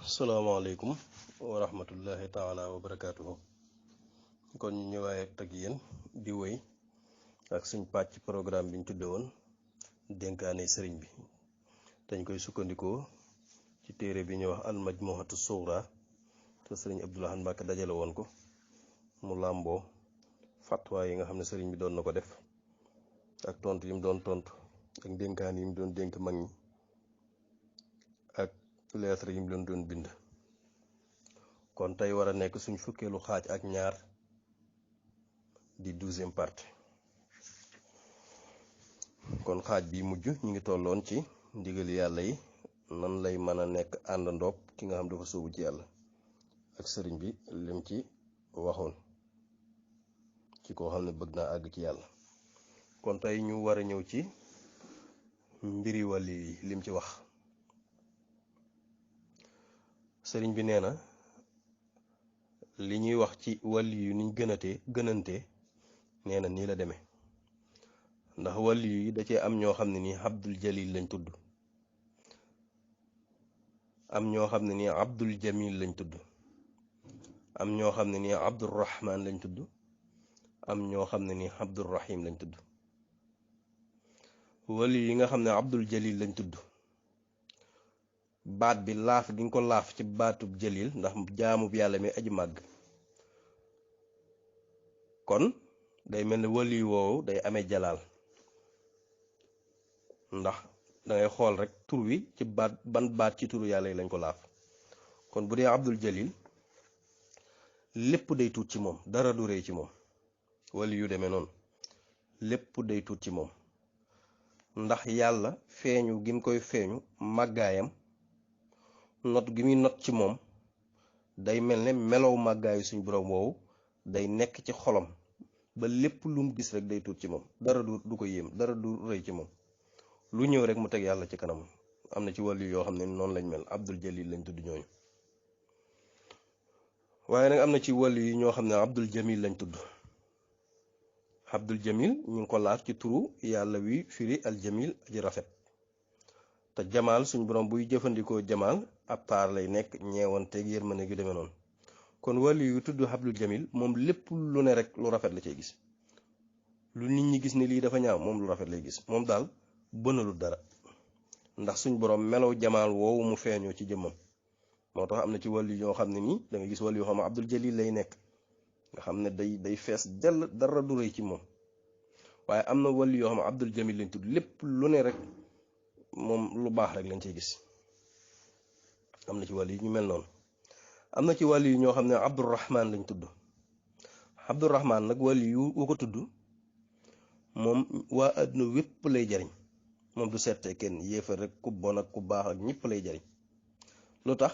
salaamaaleykum wa rahmatullahi taala wa barakaatuhu. kon ñu ñëwaat ak yéen di wéy ak suñ pàcc programme bi ñu tudde woon dénkaane sëriñ bi dañ koy sukkandikoo ci téere bi ñuy wax almajmuhatu sughra te sëriñ Abdul Ahad Mbacké dajale woon ko mu làmboo fatwa yi nga xam ne sëriñ bi doon na ko def ak tontu yi mu doon tontu ak dénkaan yi mu doon dénk mag ñi ak lettre yi mu doon bind. kon tey war a nekk suñ fukkeelu xaaj ak ñaar di 12e partie. kon xaaj bi mujj ñu ngi tolloon ci ndigali yàlla yi nan lay mën a nekk àndandoog ki nga xam dafa sóobu ci yàlla ak sëriñ bi lim ci waxoon ci koo xam ne bëgg naa àgg ci yàlla. kon tey ñu war a ñëw ci mbiri wàlli yi lim ci wax. sëriñ bi nee na li ñuy wax ci wàlli yu niñ gënantee nee na nii la demee ndax wàlli yi da cee am ñoo xam ne nii Abdul Jalil lañ tudd, am ñoo xam ne nii Abdul Jamil lañ tudd, am ñoo xam ne nii Abdul Rahman lañ tudd, am ñoo xam ne nii Abdul Rahim lañ tudd. wàlli yi nga xam ne Abdul Jalil lañ tudd baat bi laaf gi nga ko laaf ci baatub jalil ndax jaamu bi yàlla mi aji màgg, kon day mel ne wali woowu day amee jalaal ndax dangay xool rek tur wi ci ban baat ci turu yàlla yi lañ ko laaf. kon bu dee Abdul Jalil lépp day tuut ci moom, dara du rëy ci moom. wali yu demee noonu lépp day tuut ci moom ndax yàlla feeñu gi mu koy feeñu màggaayam not gi muy not ci moom day mel ne melow màggaayu suñ borom woowu day nekk ci xolam ba lépp lu mu gis rek day tuut ci moom, dara du ko yéem, dara du rëy ci moom. lu ñëw rek mu teg yàlla ci kanam. am na ci wàllu yoo xam ne noonu lañ mel, Abdul Jalil lañ tudd ñooñu. waaye nag am na ci wàllu yi ñoo xam ne Abdul Jamil lañ tudd. Abdul Jamil ñu ngi ko laaf ci turu yàlla wi firi al jamil aji rafet. te jamaal suñ borom buy jëfandikoo jamaal ab taar lay nekk, ñeewanteeg yërmande gi demee noonu. kon wàllu yu tudd Abdul Jamil moom lépp lu ne rek lu rafet la cay gis. lu nit ñi gis ne lii dafa ñaaw moom lu rafet lay gis. moom daal bënalul dara ndax suñ borom melow jamaal woowu mu feeñoo ci jëmmam. moo tax am na ci wàllu yoo xam ne nii da nga gis wàllu yoo xam ne Abdul Jalil lay nekk nga xam ne day fees dell, dara du rëy ci moom. waaye am na wàllu yoo xam ne Abdul Jamil lañ tudd, lépp lu ne rek moom lu baax rek lañ cey gis. am na ci wàll yi ñu mel noonu. am na ci wàll yi ñoo xam ne Abdurrahman lañ tudd. Abdurrahman nag wàll yu ko tudd moom waa àdduna wépp lay jariñ, moom du seete kenn, yéefar rek ku bon ak ku baax ak ñëpp lay jariñ. lu tax?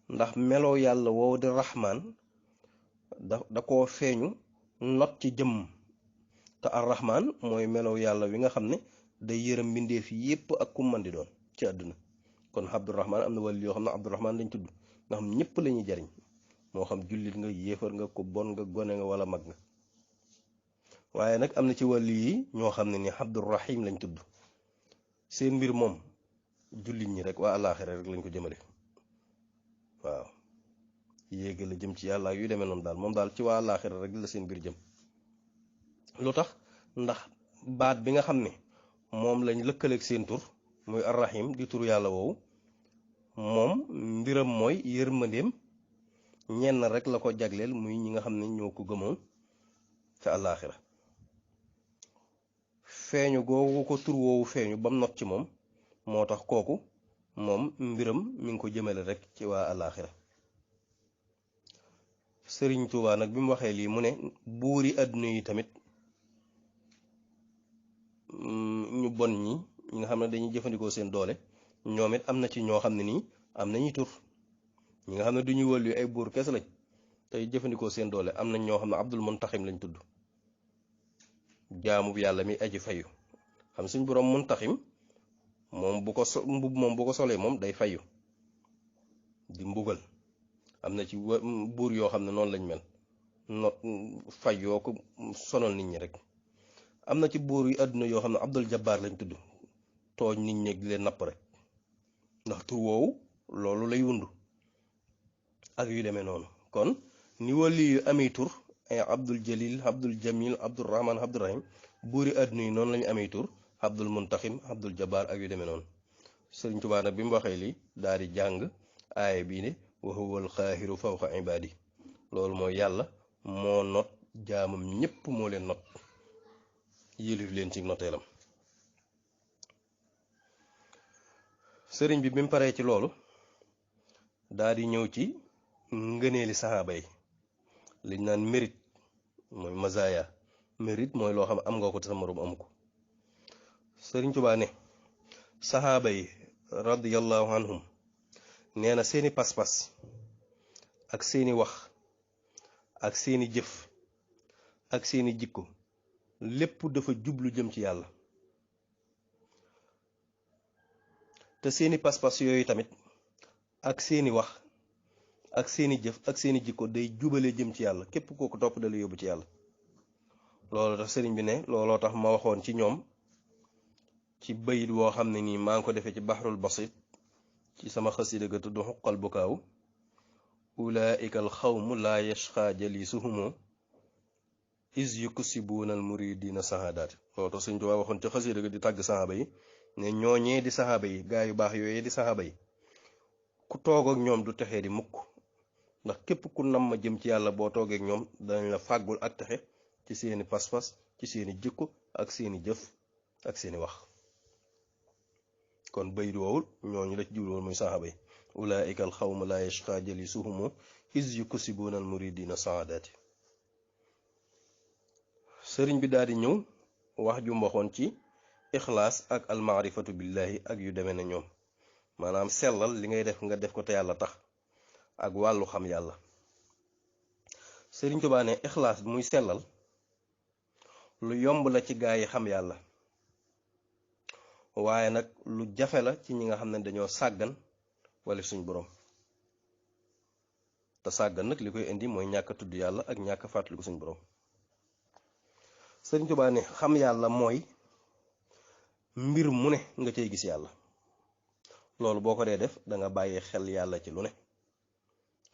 ndax meloo yàlla woow di Rahman da koo feeñu not ci jëmm. te ar-Rahman mooy melow yàlla wi nga xam ne day yërëm mbindeef yépp ak ku mën di doon ci àdduna. kon Abdurrahman am na wàll yoo xam ne Abdurrahman lañ tudd nga xam ñëpp la ñuy jariñ, moo xam jullit nga, yéefar nga, ku bon nga, gone nga wala mag nga. waaye nag am na ci wàll yi ñoo xam ne ni Abdurrahim lañ tudd. seen mbir moom jullit ñi rek, waa àllaaxira rek lañ ko jëmale. waaw yéega la jëm ci yàlla yu demee noonu daal, moom daal ci waa àllaaxira rek la seen mbir jëm. lu tax? ndax baat bi nga xam ne moom lañ lëkkaleeg seen tur muy arrahim di turu yàlla woowu, moom mbiram mooy yërmandeem ñenn rek la ko jagleel, muy ñi nga xam ne ñoo ko gëmoon ca àllaaxira. feeñu googu ko tur woowu feeñu bam not ci moom moo tax kooku moom mbiram mi ngi ko jëmale rek ci waa àllaaxira. Sëriñ Tuubaa nag bi mu waxee lii mu ne buuri àdduna yi tamit ñu bon ñi nga xam ne dañuy jëfandikoo seen doole, ñoom it am na ci ñoo xam ne nii am nañuy tur. ñi nga xam ne du ñuy wàllu ay buur kese lañ tey jëfandikoo seen doole, am nañ ñoo xam ne Abdul Muntaxim lañ tudd, jaamu bi yàlla mi aji fayu. xam suñ borom Muntaxim moom bu ko solee moom day fayu di mbugal. am na ci buur yoo xam ne noonu lañ mel, not fayoo ko sonal nit ñi rek. am na ci buur yu àdduna yoo xam ne Abdul Jabbar lañ tudd, tooñ nit ñi di leen napp rek. ndax tur woowu loolu lay wundu ak yu demee noonu. kon ni wali yu amee tur ay Abdul Jalil Abdul Jamil Abdul Rahman Abdul Rahim buuri àdduna yi noonu lañu amee tur Abdul Muntaxim Abdul Jabbar ak yu demee noonu. Sëriñ Tuubaa nag bi mu waxee lii daal di jàng aaya bii ne wa huwal qaahiru fawqa ibaadi, loolu mooy yàlla moo not jaamam ñépp, moo leen not yilif leen ci noteelam. sëriñ bi mu paree ci loolu daal di ñëw ci ngëneeli saxaaba yi, liñ naan mérite mooy mazaya. mérite mooy loo xam am nga ko te sa moroom amu ko. sëriñ Tuubaa ne saxaaba yi radiyallahu anhum nee na seeni pas-pas ak seeni wax ak seeni jëf ak seeni jikko lépp dafa jublu jëm ci yàlla. te seeni pas-pas yooyu tamit ak seeni wax ak seeni jëf ak seeni jikko day jubale jëm ci yàlla, képp kooku topp dala yóbbu ci yàlla. loolu tax sëriñ bi ne looloo tax ma waxoon ci ñoom ci bayit woo xam ne nii maa ngi ko defee ci baxrul basit ci sama xasida ga tudd xuqal bukaaw ulaika al xawmu laa yashqa jalisuhumu is yuksibuuna al muridina sahadaati. loolu tax sëriñ Tuubaa waxoon ci xasida ga di tàgg saxaaba yi ne ñooñee di saxaaba yi, gaa yu baax yooyee di saxaaba yi, ku toog ak ñoom du texee di mukk, ndax képp ku nam ma jëm ci yàlla boo toogee ak ñoom danañ la fàggul ak texe ci seeni pas-pas, ci seeni jikko ak seeni jëf ak seeni wax. kon bayit woowul ñooñu la ci jublu woon muy saxaaba yi ulaika al xawmu la yashqa jalisuhumu is yuksibuuna al muridina saadaati. sëriñ bi daal di ñëw wax ju mboxoon ci ixlaas ak almaarifatu billahi ak yu demee na ñoom, maanaam sellal li ngay def nga def ko te yàlla tax ak wàllu xam yàlla. sëriñ Tuubaa ne ixlaas muy sellal lu yomb la ci gaa yi xam yàlla, waaye nag lu jafe la ci ñi nga xam ne dañoo sàggan wala suñ borom. te sàggan nag li koy indi mooy ñàkk tudd yàlla ak ñàkk fàttaliku suñ borom. sëriñ Tuubaa ne xam yàlla mooy mbir mu ne nga cay gis yàlla. loolu boo ko dee def da nga bàyyi xel yàlla ci lu ne.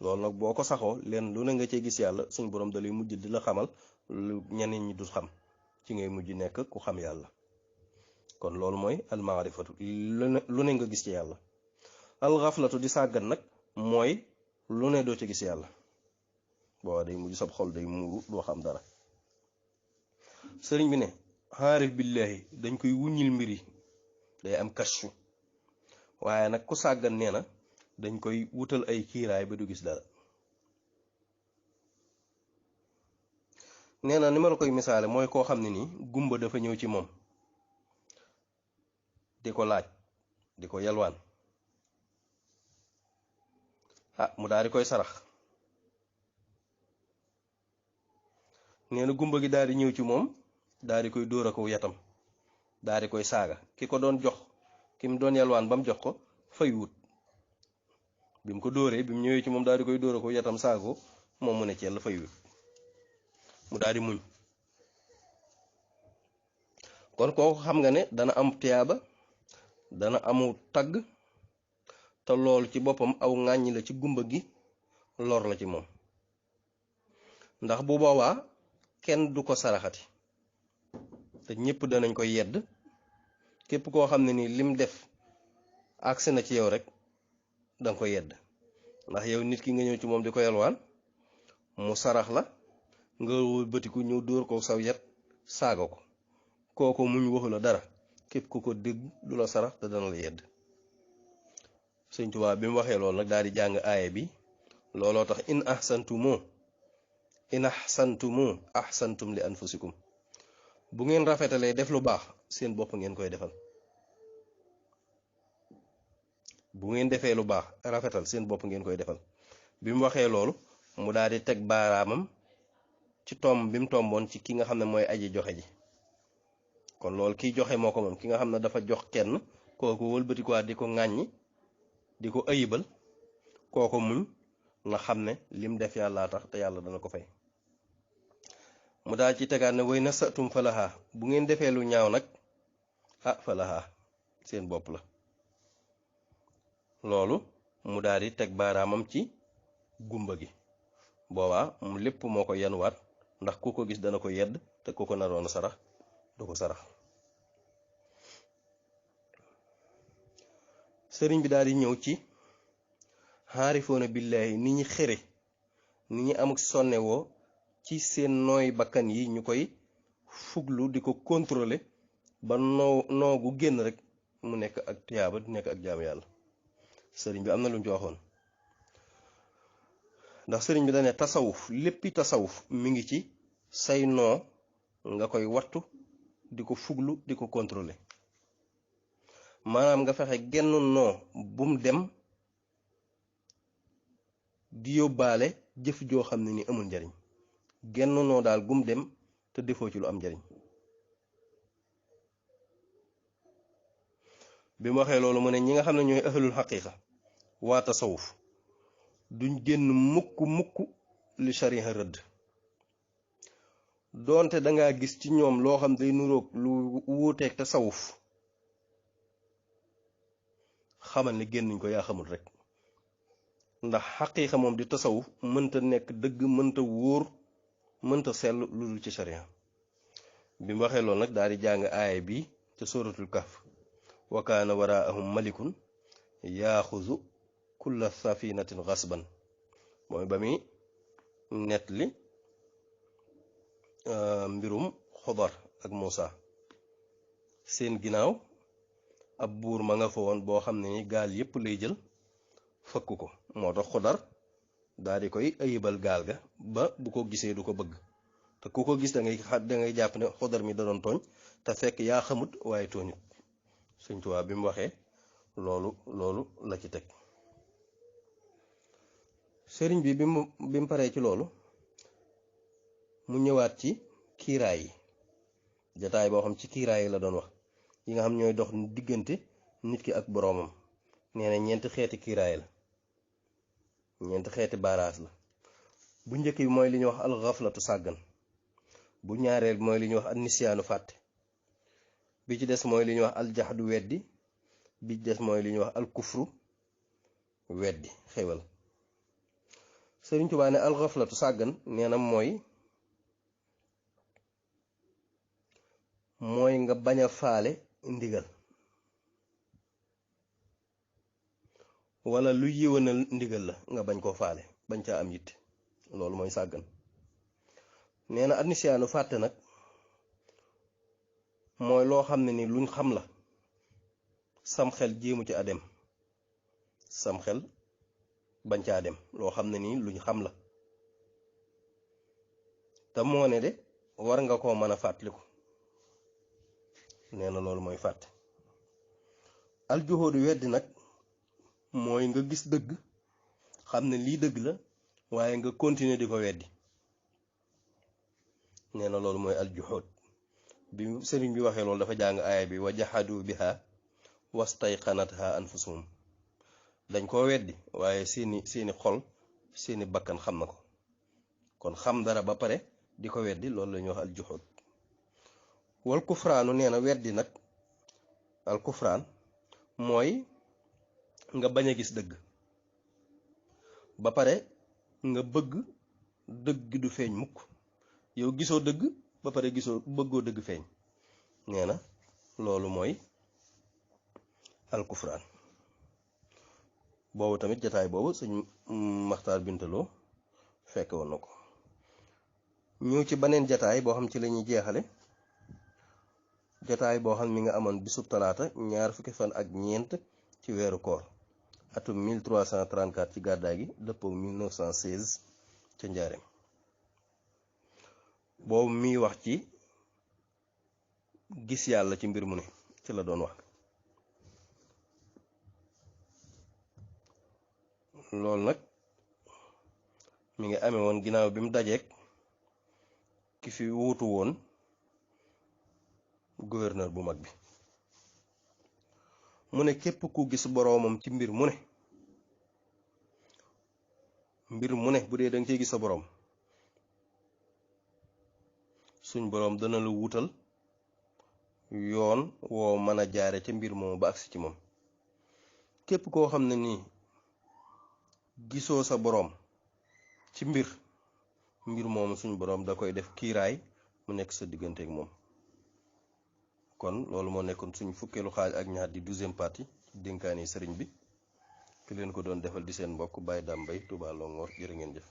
loolu nag boo ko saxoo leen lu ne nga cay gis yàlla, suñ borom da lay mujj di la xamal lu ñeneen ñi du xam, ci ngay mujj nekk ku xam yàlla. kon loolu mooy almaarifatu, lu ne nga gis ci yàlla. alxaflatu di sàggan nag mooy lu ne doo ci gis yàlla, boo day mujj sab xol day muuru doo xam dara. sëriñ bi ne xaarif billahi dañ koy wuññil mbir yi, day am kashfu, waaye nag ku sàggan nee na dañ koy wutal ay kiiraay ba du gis dara. nee na ni ma la koy misaale mooy koo xam ne nii gumba dafa ñëw ci moom di ko laaj, di ko yalwaan, mu daal di koy sarax. nee na gumba gi daal di ñëw ci moom daal di koy dóor a ko yatam, daal di koy saaga. ki ko doon jox, ki mu doon yalwaan ba mu jox ko fay wut, bi mu ko dóoree, bi mu ñëwee ci moom daal di koy dóor a ko yatam saaga ko, moom mu ne ci yàlla fay wut, mu daal di muñ. kon kooku xam nga ne dana am tiyaaba, dana amu tagg, te loolu ci boppam aw ŋàññi la ci gumba gi, lor la ci moom. ndax bu boobaa kenn du ko saraxati, te ñépp danañ koy yedd. képp koo xam ne ni lim def agsi na ci yow rek danga ko yedd, ndax yow nit ki nga ñëw ci moom di ko yalwaan, mu sarax la, nga bëtiku ñëw dóor ko saw yet saaga ko, kooku muñ waxu la dara. képp ku ko dégg du la sarax te dana la yedd. Sëñ Tuubaa bi mu waxee loolu nag daal di jàng aaya bi. looloo tax in ahsantumu ahsantum li anfusikum, bu ngeen rafetalee def lu baax seen bopp ngeen koy defal. bu ngeen defee lu baax rafetal seen bopp ngeen koy defal. bi mu waxee loolu mu daal di teg baaraamam ci tomb bi mu tomboon ci ki nga xam ne mooy aji joxe ji. kon loolu kiy joxe moo ko moom. ki nga xam ne dafa jox kenn kooku wëlbati ko di ko ŋàññi, di ko ayibal, kooku muñ na xam ne lim def yàllaa tax te yàlla dana ko fay. mu daal ci tegaat ne way na satum falaha, bu ngeen defee lu ñaaw nag falaha seen bopp la. loolu mu daal di teg baaraamam ci gumba gi boobaa mu lépp moo ko yanuwaat ndax ku ko gis dana ko yedd te ku ko naroon sarax du ko sarax. sëriñ bi daal di ñëw ci xaarifoona billaahi ni ñi xëre ni ñi amuk sonne woo ci seen nooy bakkan yi ñu koy fuglu di ko contrôler ba noo gu génn rek mu nekk ak tiyaaba du nekk ak jaamu yàlla. sëriñ bi am na lu mu ci waxoon ndax sëriñ bi dane tasawuf léppi tasawuf mi ngi ci say noo nga koy wattu di ko fuglu di ko contrôler maanaam nga fexe genn noo bum dem di yóbbaale jëf joo xam ne ni amul njariñ genn noo daal gum dem te defoo ci lu am njariñ. bi mu waxee loolu mu ne ñi nga xam ne ñooy ahlul xaqiiqa waa tasawuf duñ génn mukk li shariha rëdd doonte danga gis ci ñoom loo xam day nuroog lu wuuteeg tasawuf xamal ne génnuñ ko yaa xamul rek ndax xaqiiqa moom di tasawuf mënta nekk dëgg mënta wóor mënta sell lu dul ci sharia. bi mu waxee loolu nag daal di jàng aaya bi ca suratul kahf wa kaana waraahum malikun yaaxuzu kulla safinatin xasban mooy ba muy nettali mbirum Xudar ak Muusa seen ginnaaw ab buur ma nga fa woon boo xam ne ni gaal yépp lay jël fëkk ko moo tax Xudar daal di koy ayibal gaal ga ba bu ko gisee du ko bëgg te ku ko gis da ngay jàpp ne Xudar mi da doon tooñ te fekk yaa xamut waaye tooñut. Sëñ Tuubaa bi mu waxee loolu la ci teg. sëriñ bi bi mu paree ci loolu mu ñëwaat ci kiiraay yi jataay boo xam ci kiiraay yi la doon wax yi nga xam ñooy dox diggante nit ki ak boroomam. nee na ñeenti xeeti kiiraay la ñeenti xeeti baaraas la. bu njëkk bi mooy li ñuy wax alxaflatu sàggan, bu ñaareel bi mooy li ñuy wax annisyaanu fàtte, bi ci des mooy li ñuy wax aljaxdu weddi, bi ci des mooy li ñuy wax alkufru weddi xewal. Sëriñ Tuubaa ne alxaflatu sàggan nee na mooy nga bañ a faale ndigal wala lu yéwénal ndigal la nga bañ koo faale bañ caa am yitte, loolu mooy sàggan. nee na annisyaanu fàtte nag mooy loo xam ne ni luñ xam la sam xel jéemu ci adem, sam xel bañ caa dem, loo xam ne nii luñ xam la te moo ne de war nga koo mën a fàttaliku. nee na loolu mooy fàtte. aljuhóodu weddi nag mooy nga gis dëgg xam ne lii dëgg la waaye nga continuer di ko weddi. nee na loolu mooy aljuhóod. bi sëriñ bi waxee loolu dafa jàng aaya bi wa jahadu biha wastayqanatha anfusuhum, dañ koo weddi waaye seeni xol seeni bakkan xam na ko. kon xam dara ba pare di ko weddi loolu la ñuy wax aljuhóod. wal kufraanu nee na weddi nag al kufraan mooy nga bañ a gis dëgg ba pare nga bëgg dëgg du feeñ mukk, yow gisoo dëgg ba pare bëggoo dëgg feeñ. nee na loolu mooy al kufraan. boobu tamit jataay boobu sëñ Maxtaar Bintaloo fekk woon na ko. ñëw ci beneen jataay boo xam ci lañuy jeexale, jataay boo xam mi nga amoon bisub talaata 20 ci weeru koor atum 1334 ci gàddaay gi dëppoo 1916 ca njaareem. boobu miy wax ci gis yàlla ci mbir mu ne ci la doon wax. loolu nag mi ngi amee woon ginnaaw bi mu dajeek ki fi wuutu woon gouverneur bu mag bi. mu ne képp ku gis boroomam ci mbir mu ne bu dee danga cey gis sa boroom, suñ boroom dana la wutal yoon woo mën a jaare ca mbir moomu ba agsi ci moom. képp koo xam ne nii gisoo sa boroom ci mbir moomu suñu borom da koy def kiiraay mu nekk sa diggante ak moom. kon loolu moo nekkoon suñu fukkeelu xaaj ak ñaar di 12e partie ci dénkaani sëriñ bi ki leen ko doon defal di seen mbokk Baye Dame Mbaye Touba Longhor jërë ngeen jëf.